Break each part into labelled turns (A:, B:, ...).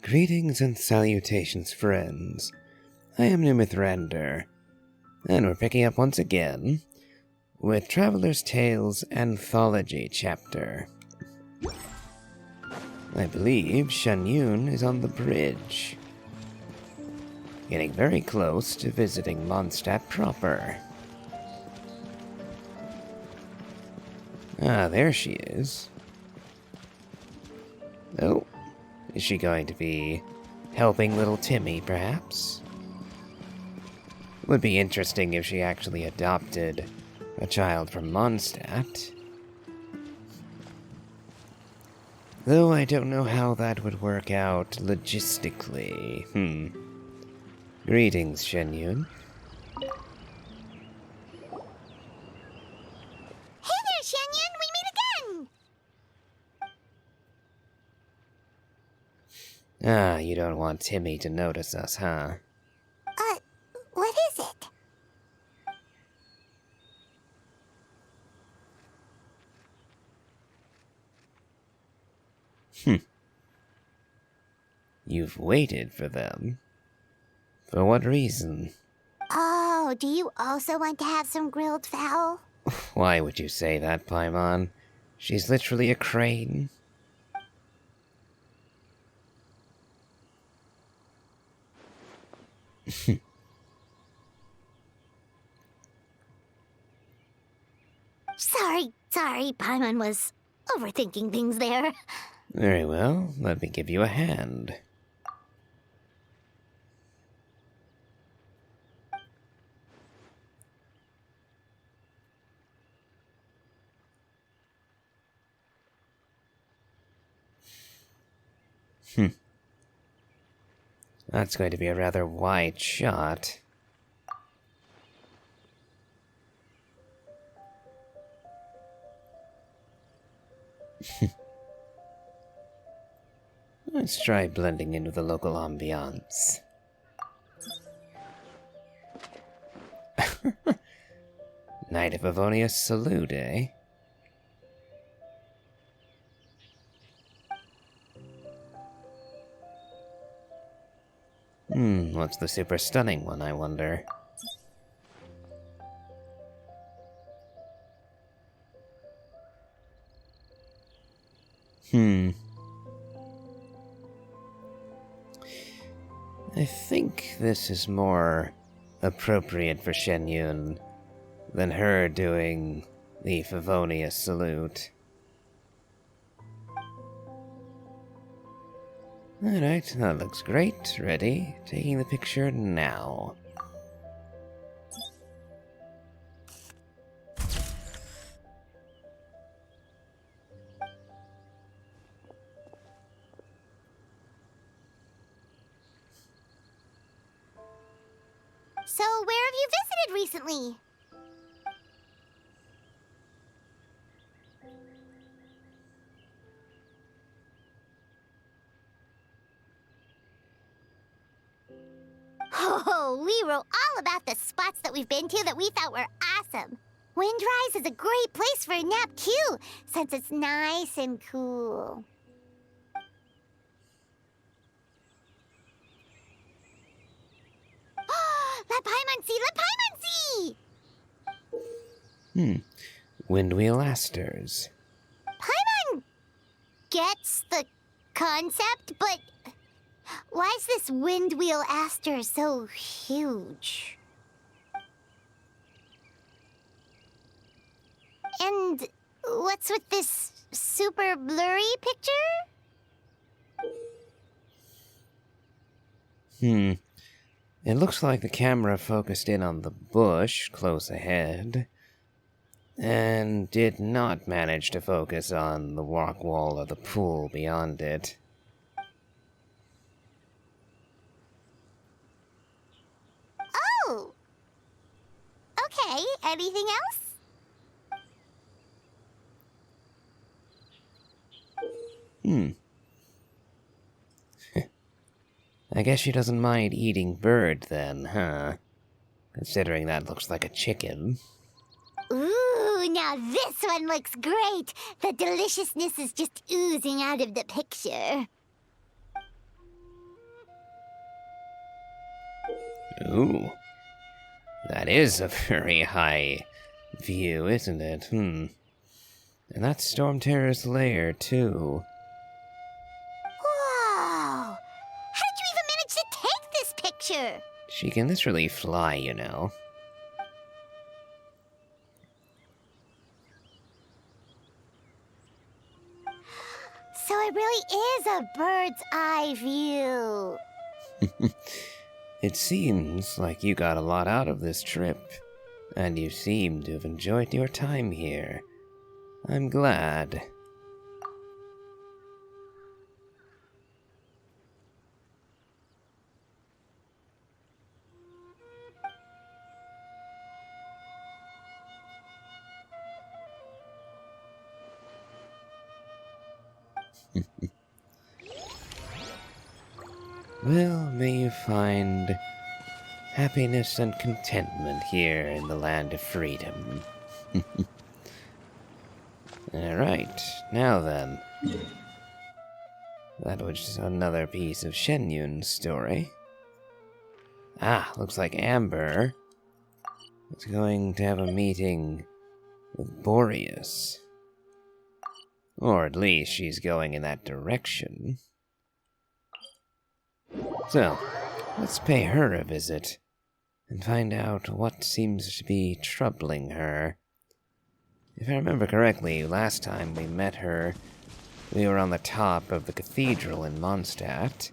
A: Greetings and salutations, friends. I am Nimithrander, and we're picking up once again with Traveler's Tales Anthology chapter. I believe Shanyun is on the bridge, getting very close to visiting Mondstadt proper. Ah, there she is. Oh, is she going to be helping little Timmy, perhaps? Would be interesting if she actually adopted a child from Mondstadt. Though I don't know how that would work out logistically. Greetings, Shenyun.
B: Hey there, Shanyan! We meet again!
A: Ah, you don't want Timmy to notice us, huh?
B: What is it?
A: You've waited for them. For what reason?
B: Oh, do you also want to have some grilled fowl?
A: Why would you say that, Paimon? She's literally a crane.
B: Sorry, Paimon was overthinking things there.
A: Very well, let me give you a hand. That's going to be a rather wide shot. Let's try blending in with the local ambiance. Knight of Avonia salute, eh? What's the super stunning one, I wonder? I think this is more appropriate for Shenyun than her doing the Favonia salute. Alright, that looks great. Ready? Taking the picture now.
B: So, where have you visited recently? Oh, we wrote all about the spots that we've been to that we thought were awesome. Windrise is a great place for a nap, too, since it's nice and cool. Let Paimon see! Let Paimon see!
A: Windwheel Asters.
B: Paimon gets the concept, but why is this Windwheel Aster so huge? And what's with this super blurry picture?
A: It looks like the camera focused in on the bush close ahead, and did not manage to focus on the rock wall or the pool beyond it.
B: Oh! Okay, anything else?
A: I guess she doesn't mind eating bird then, huh? Considering that looks like a chicken.
B: Ooh, now this one looks great! The deliciousness is just oozing out of the picture.
A: Ooh. That is a very high view, isn't it? And that's Storm Terror's lair, too.
B: Whoa! How did you even manage to take this picture?
A: She can literally fly, you know.
B: So it really is a bird's eye view.
A: It seems like you got a lot out of this trip, and you seem to have enjoyed your time here. I'm glad. Well, may you find happiness and contentment here in the land of freedom. Alright, now then. That was another piece of Shenyun's story. Ah, looks like Amber is going to have a meeting with Boreas. Or at least she's going in that direction. So, let's pay her a visit and find out what seems to be troubling her. If I remember correctly, last time we met her, we were on the top of the cathedral in Mondstadt,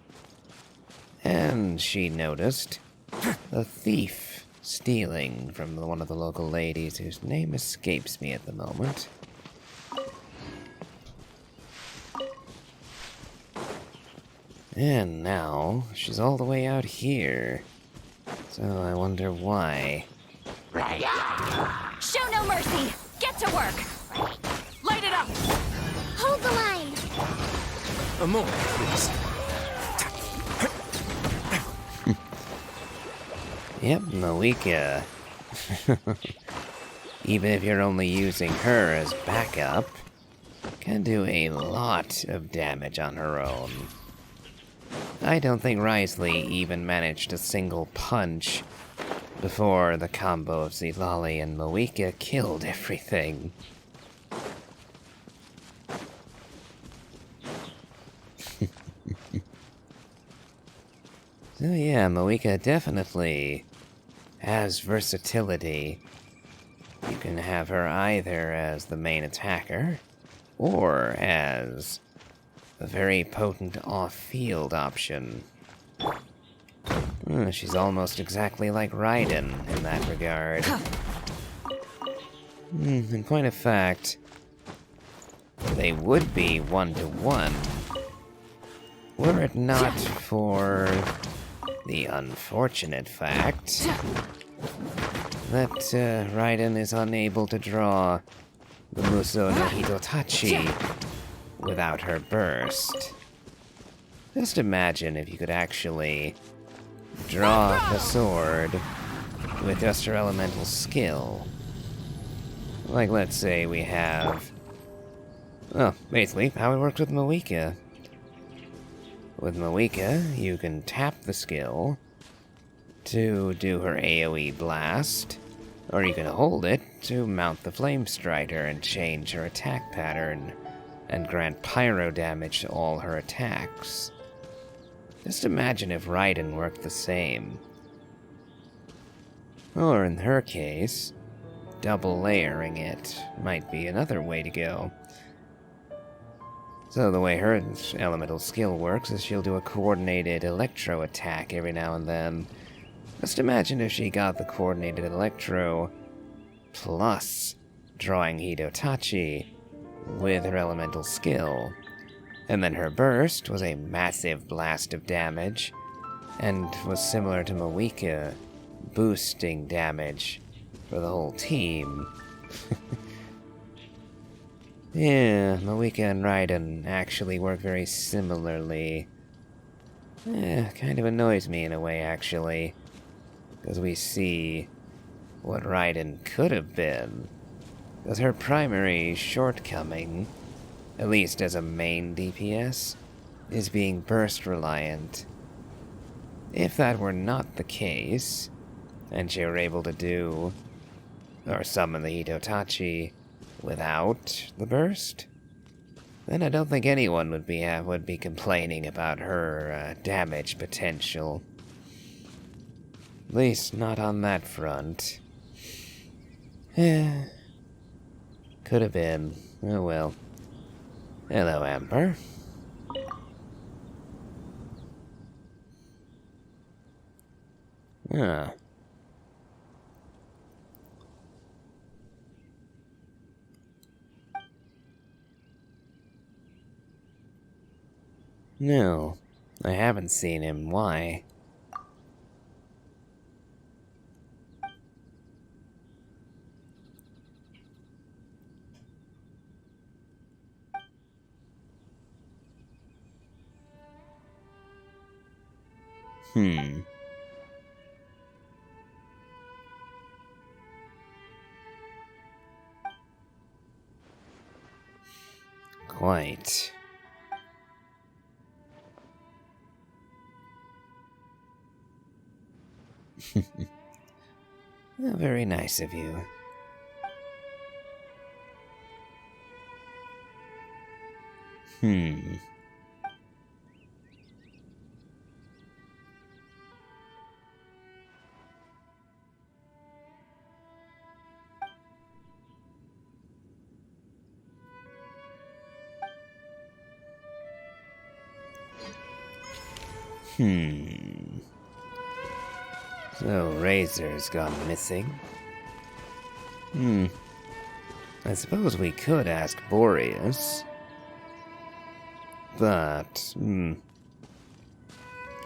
A: and she noticed a thief stealing from one of the local ladies whose name escapes me at the moment. And now, she's all the way out here. So I wonder why.
C: Show no mercy! Get to work! Light it up!
B: Hold the line.
D: A moment, please.
A: Yep, Moika. Even if you're only using her as backup, can do a lot of damage on her own. I don't think Risley even managed a single punch before the combo of Zilali and Moika killed everything. So yeah, Moika definitely has versatility. You can have her either as the main attacker, or as a very potent off-field option. She's almost exactly like Raiden in that regard. In point of fact, they would be 1-to-1, were it not for the unfortunate fact that Raiden is unable to draw the Muso no Hitotachi without her burst. Just imagine if you could actually draw the sword with just her elemental skill. Like, let's say we have... well, basically, how it works with Moika. With Moika, you can tap the skill to do her AoE blast, or you can hold it to mount the Flame Strider and change her attack pattern and grant pyro damage to all her attacks. Just imagine if Raiden worked the same. Or in her case, double layering it might be another way to go. So the way her elemental skill works is she'll do a coordinated electro attack every now and then. Just imagine if she got the coordinated electro plus drawing Hitotachi with her elemental skill. And then her burst was a massive blast of damage, and was similar to Moika, boosting damage for the whole team. Yeah, Moika and Raiden actually work very similarly. Kind of annoys me in a way, actually, because we see what Raiden could have been. Because her primary shortcoming, at least as a main DPS, is being burst reliant. If that were not the case, and she were able to do or summon the Hitotachi without the burst, then I don't think anyone would be complaining about her damage potential. At least not on that front. Could have been. Oh well. Hello, Amber. Ah. No, I haven't seen him. Why? Hmm. Quite. Well, very nice of you. Hmm. So, Razor's gone missing. I suppose we could ask Boreas. But, don't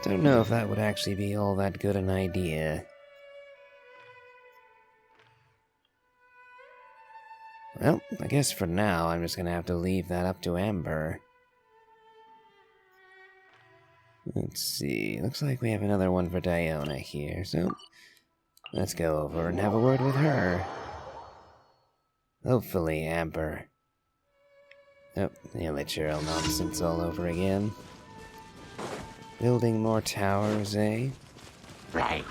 A: know if that would actually be all that good an idea. Well, I guess for now I'm just gonna have to leave that up to Amber. Let's see, looks like we have another one for Diona here, so let's go over and have a word with her. Hopefully, Amber. Oh, the immaterial nonsense all over again. Building more towers, eh?
D: Right.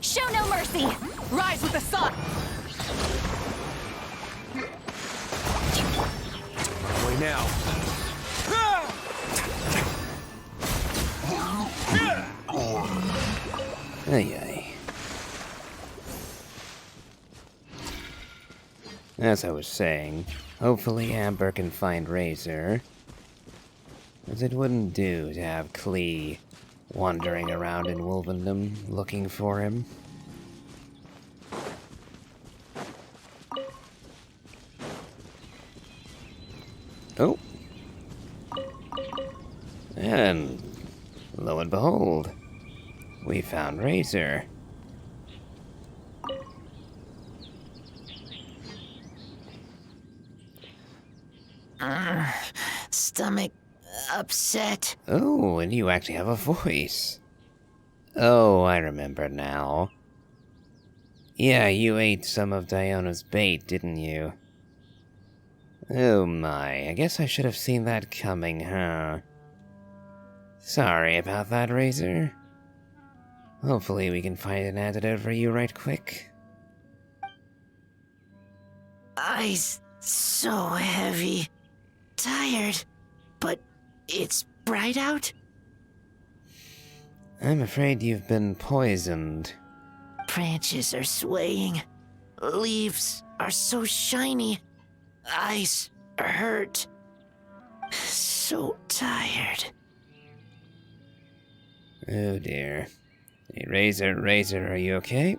C: Show no mercy! Rise with the sun!
D: Way now.
A: Ay ay. As I was saying, hopefully Amber can find Razor. As it wouldn't do to have Klee wandering around in Wolvendom looking for him. Oh. And lo and behold, we found Razor.
E: Stomach upset.
A: Oh, and you actually have a voice. Oh, I remember now. Yeah, you ate some of Diona's bait, didn't you? Oh my, I guess I should have seen that coming, huh? Sorry about that, Razor. Hopefully we can find an antidote for you right quick.
E: Eyes so heavy. Tired. But it's bright out?
A: I'm afraid you've been poisoned.
E: Branches are swaying. Leaves are so shiny. Eyes hurt. So tired.
A: Oh dear. Hey, Razor, are you okay?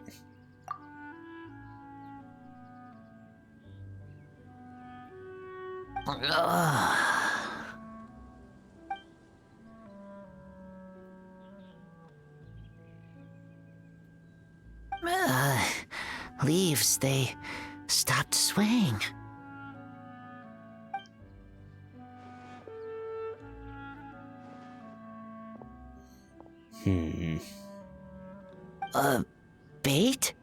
E: Leaves, they stopped swaying. Bait?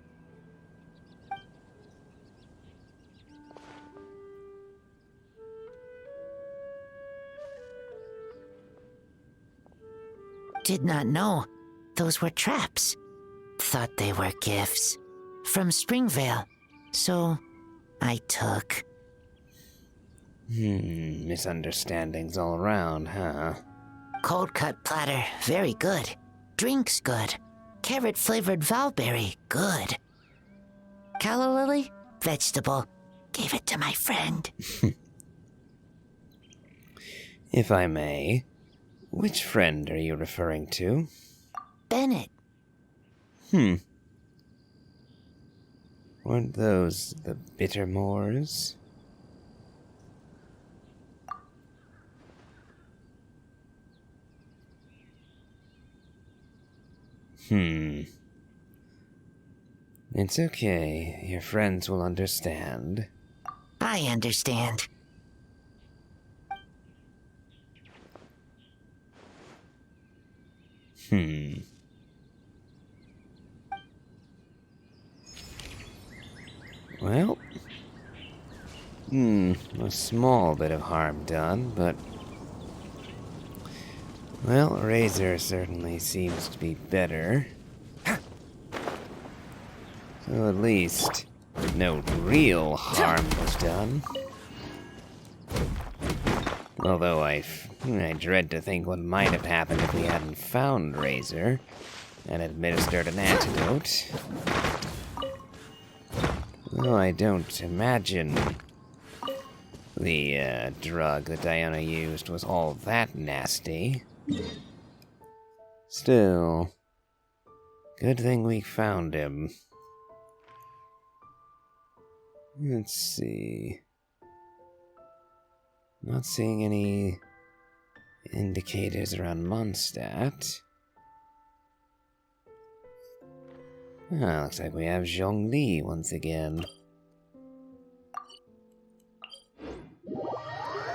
E: Did not know those were traps. Thought they were gifts from Springvale, so I took.
A: Misunderstandings all around, huh?
E: Cold cut platter, very good. Drinks good. Carrot flavored valberry, good. Calla lily, vegetable. Gave it to my friend.
A: If I may, which friend are you referring to?
E: Bennett.
A: Weren't those the Bittermores? It's okay. Your friends will understand.
E: I understand.
A: Well, a small bit of harm done, but... Well, Razor certainly seems to be better. So at least, no real harm was done. Although I dread to think what might have happened if we hadn't found Razor and administered an antidote. Though I don't imagine the drug that Diana used was all that nasty. Still, good thing we found him. Let's see. Not seeing any indicators around Mondstadt. Looks like we have Zhongli once again.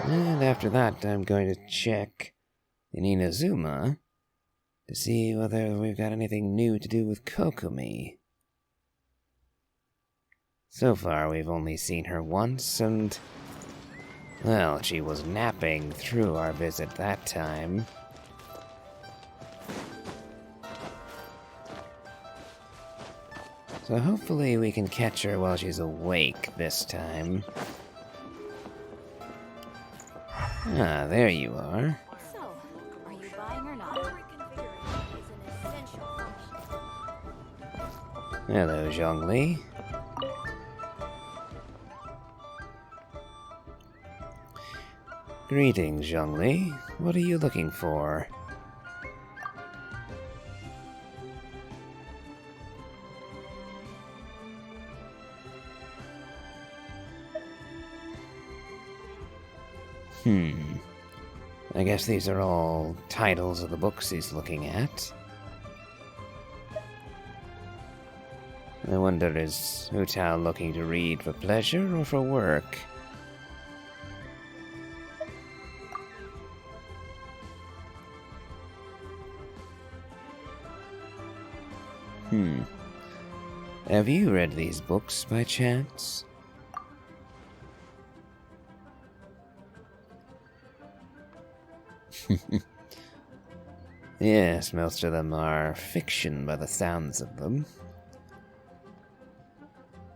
A: And after that, I'm going to check in Inazuma to see whether we've got anything new to do with Kokomi. So far, we've only seen her once, and... well, she was napping through our visit that time. So hopefully we can catch her while she's awake this time. Ah, there you are.
C: So, are you buying or not?
A: Hello, Zhongli. Greetings, Zhongli. What are you looking for? I guess these are all titles of the books he's looking at. I wonder, is Hu Tao looking to read for pleasure or for work? Have you read these books by chance? Yes, most of them are fiction by the sounds of them.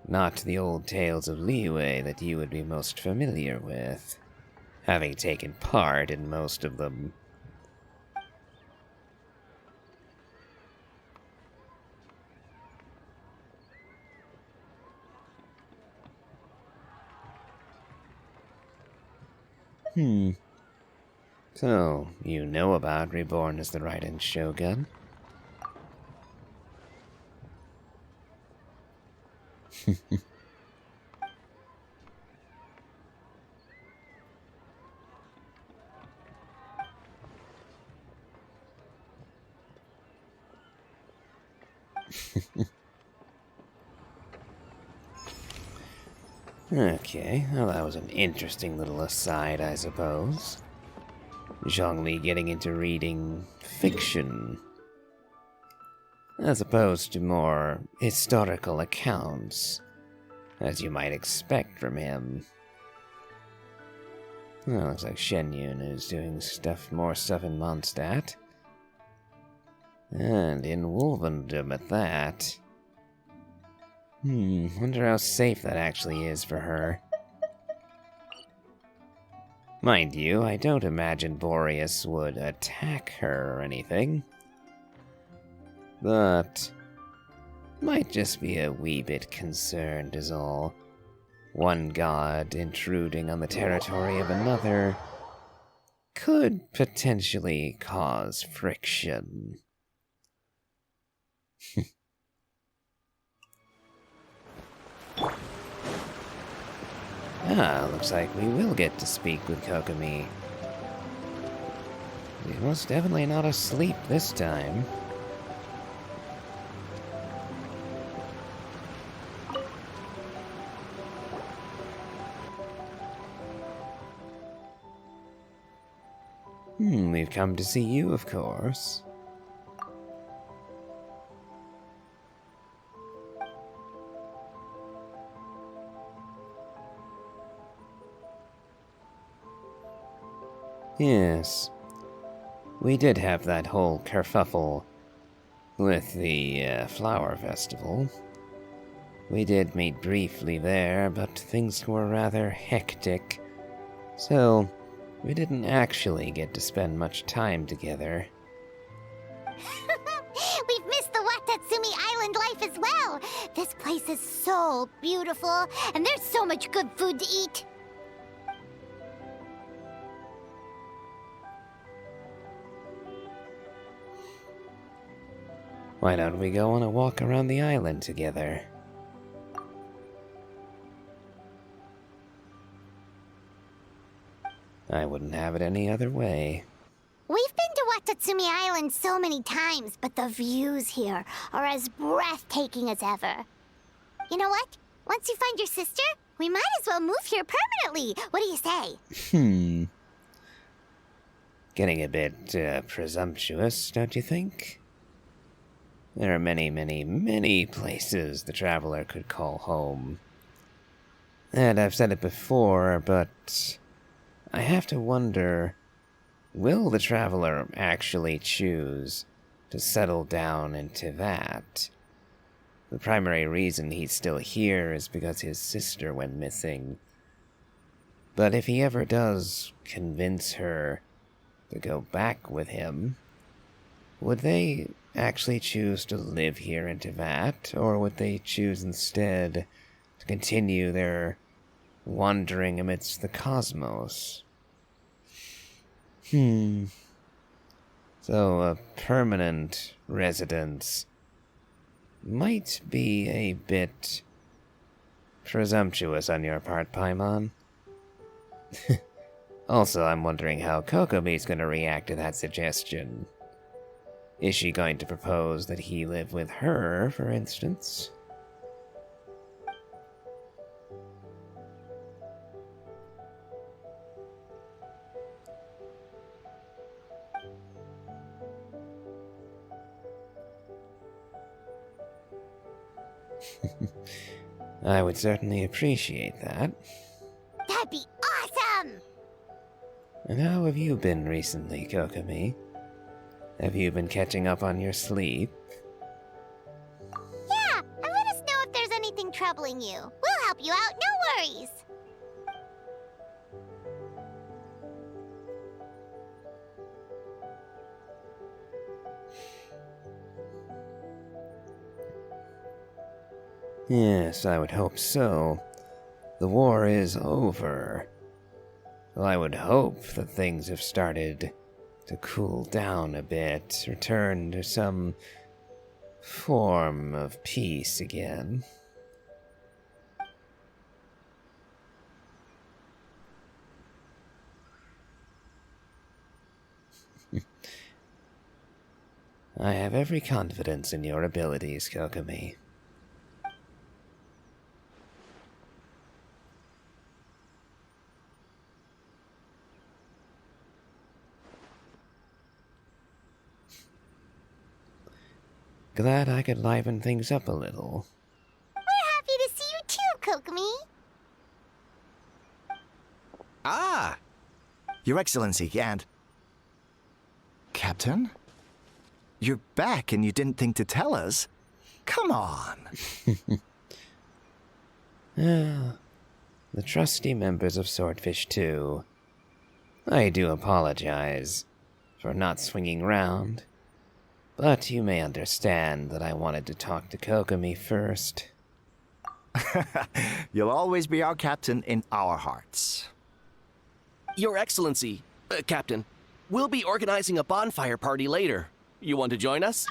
A: Not the old tales of Liyue that you would be most familiar with, having taken part in most of them. So, you know about Reborn as the Raiden Shogun? Okay, well that was an interesting little aside, I suppose. Zhongli getting into reading fiction. as opposed to more historical accounts, as you might expect from him. Well, looks like Shenyun is doing more stuff in Mondstadt. And in Wolvendom at that. Wonder how safe that actually is for her. Mind you, I don't imagine Boreas would attack her or anything. But might just be a wee bit concerned is all. One god intruding on the territory of another could potentially cause friction. Looks like we will get to speak with Kokomi. He's most definitely not asleep this time. We've come to see you, of course. Yes. We did have that whole kerfuffle with the flower festival. We did meet briefly there, but things were rather hectic, so we didn't actually get to spend much time together.
B: We've missed the Watatsumi Island life as well. This place is so beautiful, and there's so much good food to eat.
A: Why don't we go on a walk around the island together? I wouldn't have it any other way.
B: We've been to Watatsumi Island so many times, but the views here are as breathtaking as ever. You know what? Once you find your sister, we might as well move here permanently. What do you say?
A: Getting a bit presumptuous, don't you think? There are many, many, many places the Traveler could call home. And I've said it before, but I have to wonder, will the Traveler actually choose to settle down into that? The primary reason he's still here is because his sister went missing. But if he ever does convince her to go back with him, would they actually choose to live here in Teyvat, or would they choose instead to continue their wandering amidst the cosmos? So a permanent residence might be a bit presumptuous on your part, Paimon. Also, I'm wondering how Kokomi's going to react to that suggestion. Is she going to propose that he live with her, for instance? I would certainly appreciate that.
B: That'd be awesome!
A: And how have you been recently, Kokomi? Have you been catching up on your sleep?
B: Yeah, and let us know if there's anything troubling you. We'll help you out, no worries.
A: Yes, I would hope so. The war is over. Well, I would hope that things have started to cool down a bit, return to some form of peace again. I have every confidence in your abilities, Kokomi. glad I could liven things up a little.
B: We're happy to see you too, Kokomi.
F: Ah! Your Excellency, and... Captain? You're back and you didn't think to tell us? Come on!
A: The trusty members of Swordfish 2. I do apologize for not swinging round, but you may understand that I wanted to talk to Kokomi first.
F: You'll always be our captain in our hearts.
G: Your Excellency, Captain, we'll be organizing a bonfire party later. You want to join us?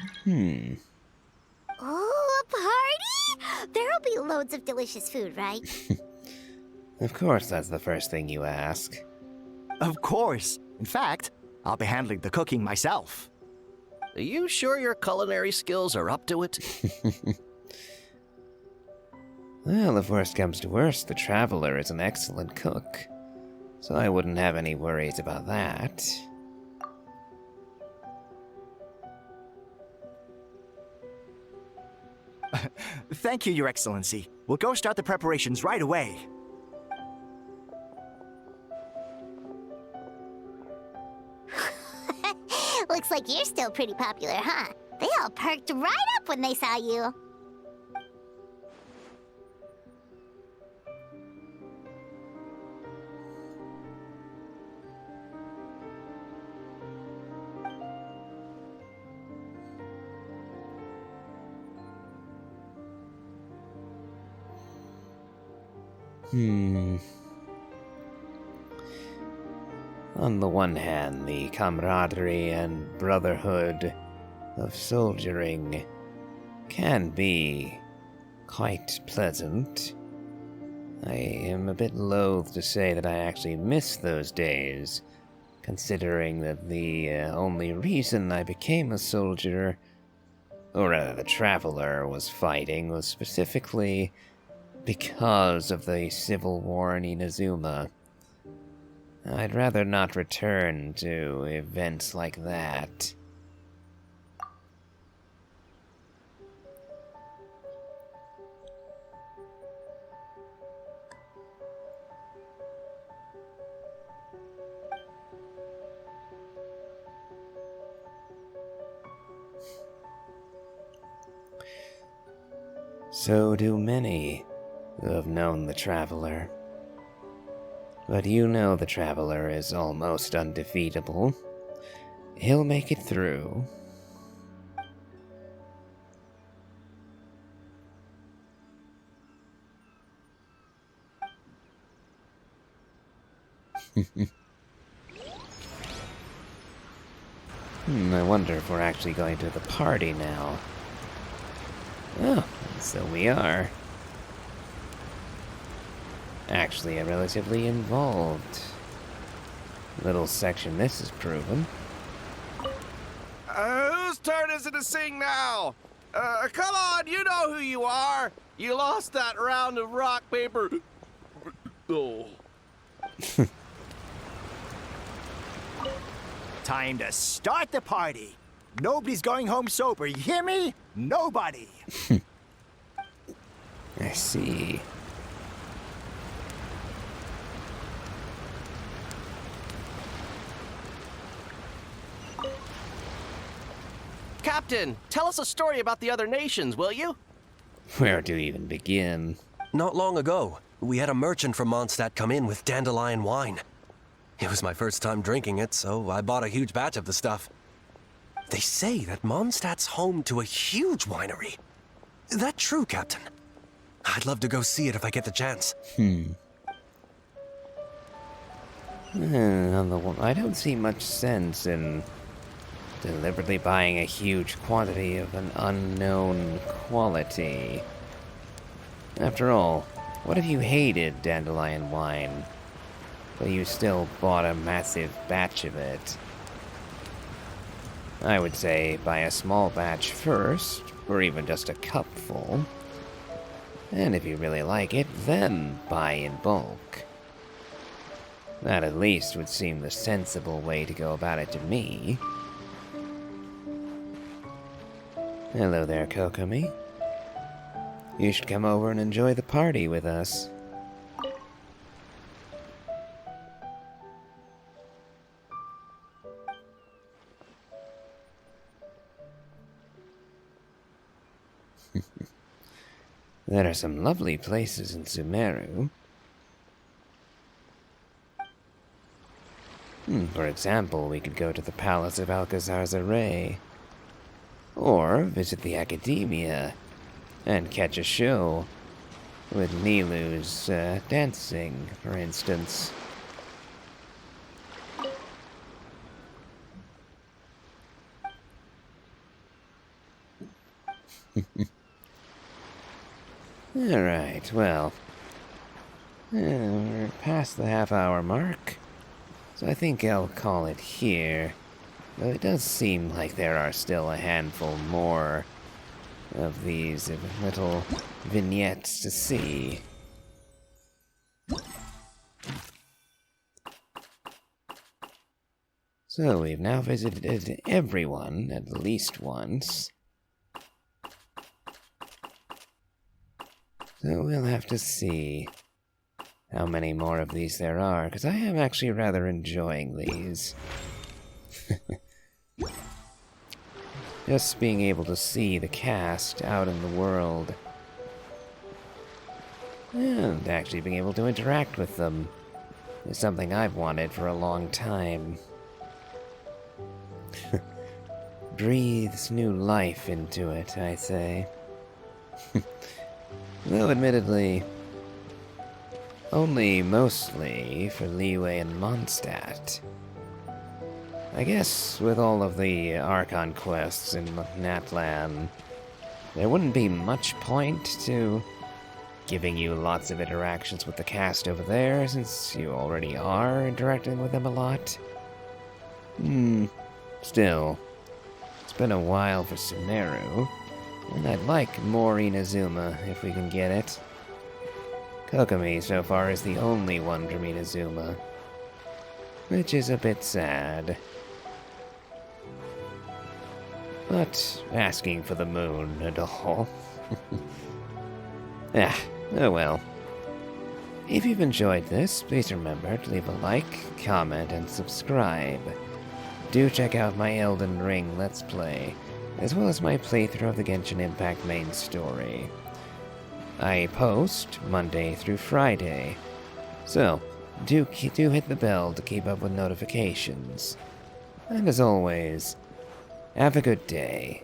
B: Oh, a party? There'll be loads of delicious food, right?
A: Of course that's the first thing you ask.
F: Of course. In fact, I'll be handling the cooking myself.
G: Are you sure your culinary skills are up to it?
A: Well, if worst comes to worst, the Traveler is an excellent cook, so I wouldn't have any worries about that.
F: Thank you, Your Excellency. We'll go start the preparations right away.
B: Looks like you're still pretty popular, huh? They all perked right up when they saw you.
A: On the one hand, the camaraderie and brotherhood of soldiering can be quite pleasant. I am a bit loath to say that I actually miss those days, considering that the only reason I became a soldier, or rather the Traveler, was fighting was specifically because of the civil war in Inazuma. I'd rather not return to events like that. So do many who have known the Traveler. But you know the Traveler is almost undefeatable. He'll make it through. I wonder if we're actually going to the party now. Oh, so we are. Actually, a relatively involved little section this is proven.
D: Whose turn is it to sing now? Come on, you know who you are. You lost that round of rock, paper. Oh.
F: Time to start the party. Nobody's going home sober, you hear me? Nobody.
A: I see.
G: Captain, tell us a story about the other nations, will you?
A: Where to even begin?
H: Not long ago, we had a merchant from Mondstadt come in with dandelion wine. It was my first time drinking it, so I bought a huge batch of the stuff. They say that Mondstadt's home to a huge winery. That true, Captain? I'd love to go see it if I get the chance.
A: I don't see much sense in deliberately buying a huge quantity of an unknown quality. After all, what if you hated dandelion wine, but you still bought a massive batch of it? I would say buy a small batch first, or even just a cupful. And if you really like it, then buy in bulk. That at least would seem the sensible way to go about it to me. Hello there, Kokomi. You should come over and enjoy the party with us. There are some lovely places in Sumeru. For example, we could go to the Palace of Alcazar's Array, or visit the Academia, and catch a show with Nilu's dancing, for instance. Alright, well, we're past the half-hour mark, so I think I'll call it here. Though it does seem like there are still a handful more of these little vignettes to see. So we've now visited everyone at least once. So we'll have to see how many more of these there are, because I am actually rather enjoying these. Just being able to see the cast out in the world. And actually being able to interact with them is something I've wanted for a long time. Breathes new life into it, I say. Though admittedly, only mostly for Liyue and Mondstadt. I guess with all of the Archon quests in Natlan, there wouldn't be much point to giving you lots of interactions with the cast over there, since you already are interacting with them a lot. Still, it's been a while for Sumeru, and I'd like more Inazuma if we can get it. Kokomi so far is the only one from Inazuma, which is a bit sad. But asking for the moon and all. Oh well. If you've enjoyed this, please remember to leave a like, comment, and subscribe. Do check out my Elden Ring Let's Play, as well as my playthrough of the Genshin Impact main story. I post Monday through Friday, so do hit the bell to keep up with notifications. And as always, have a good day.